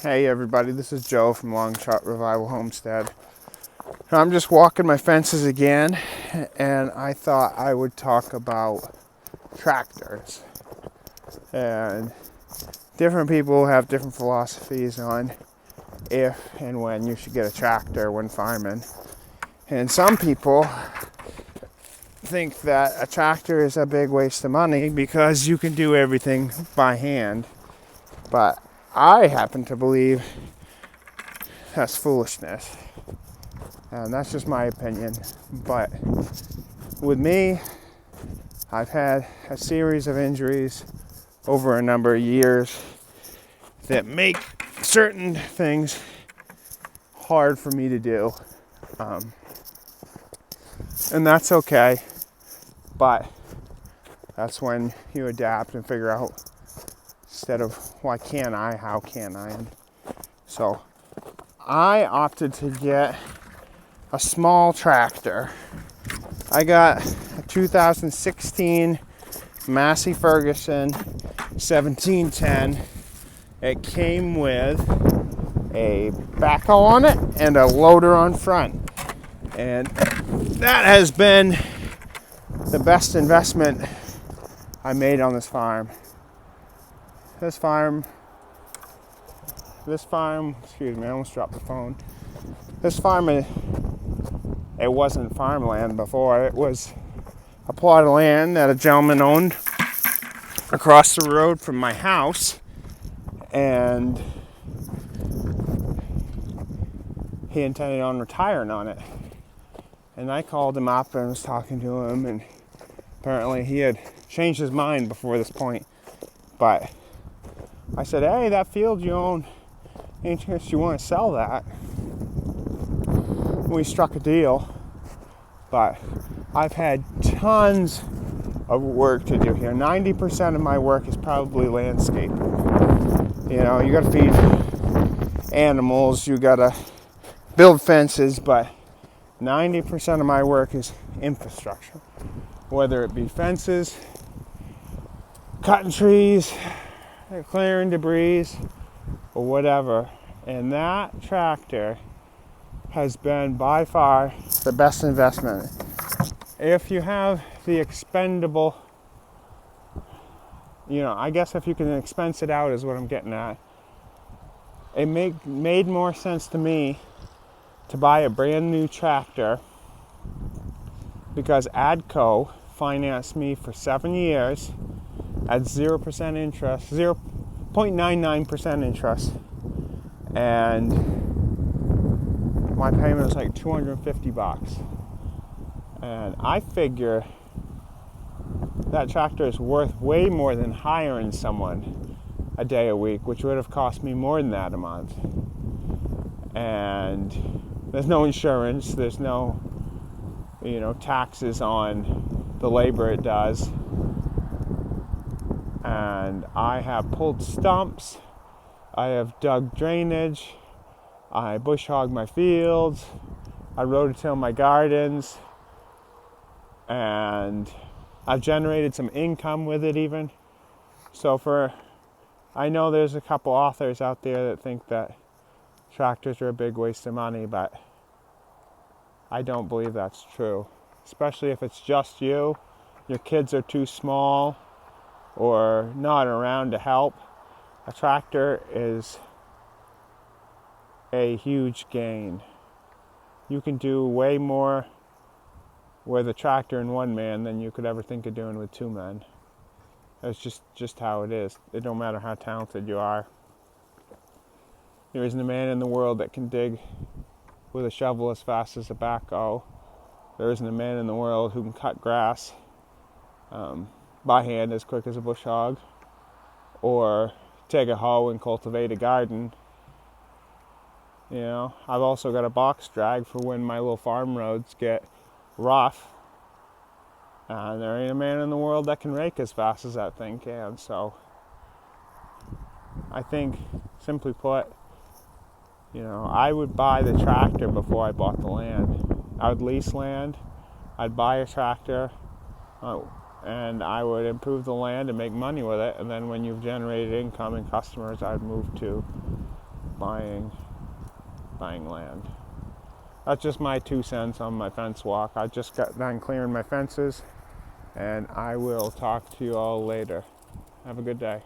Hey everybody, this is Joe from Long Shot Revival Homestead. I'm just walking my fences again, and I thought I would talk about tractors. And different people have different philosophies on if and when you should get a tractor when farming. And some people think that a tractor is a big waste of money because you can do everything by hand. But I happen to believe that's foolishness. And that's just my opinion. But with me, I've had a series of injuries over a number of years that make certain things hard for me to do. And that's okay. But that's when you adapt and figure out, instead of why can't I, how can I? And so I opted to get a small tractor. I got a 2016 Massey Ferguson 1710. It came with a backhoe on it and a loader on front. And that has been the best investment I made on this farm. This farm, excuse me, I almost dropped the phone. This farm, it wasn't farmland before. It was a plot of land that a gentleman owned across the road from my house, and he intended on retiring on it. And I called him up and was talking to him, and apparently he had changed his mind before this point. But I said, hey, that field you own, any chance you want to sell that? We struck a deal. But I've had tons of work to do here. 90% of my work is probably landscape. You know, you gotta feed animals, you gotta build fences, but 90% of my work is infrastructure. Whether it be fences, cutting trees, clearing debris, or whatever. And that tractor has been by far the best investment. If you have the expendable, I guess if you can expense it out is what I'm getting at. It made more sense to me to buy a brand new tractor because ADCO financed me for 7 years at 0% interest, 0.99% interest, and my payment was like $250. And I figure that tractor is worth way more than hiring someone a day a week, which would have cost me more than that a month. And there's no insurance, there's no, taxes on the labor it does. And I have pulled stumps, I have dug drainage, I bush hogged my fields, I rototilled my gardens, and I've generated some income with it even. So I know there's a couple authors out there that think that tractors are a big waste of money, but I don't believe that's true. Especially if it's just you, your kids are too small, or not around to help. A tractor is a huge gain. You can do way more with a tractor and one man than you could ever think of doing with two men. That's just how it is. It don't matter how talented you are. There isn't a man in the world that can dig with a shovel as fast as a backhoe. There isn't a man in the world who can cut grass by hand as quick as a bush hog, or take a hoe and cultivate a garden. I've also got a box drag for when my little farm roads get rough. And there ain't a man in the world that can rake as fast as that thing can. So I think, simply put, I would buy the tractor before I bought the land. I would lease land, I'd buy a tractor, and I would improve the land and make money with it. And then when you've generated income and customers, I'd move to buying land. That's just my 2 cents on my fence walk. I just got done clearing my fences, and I will talk to you all later. Have a good day.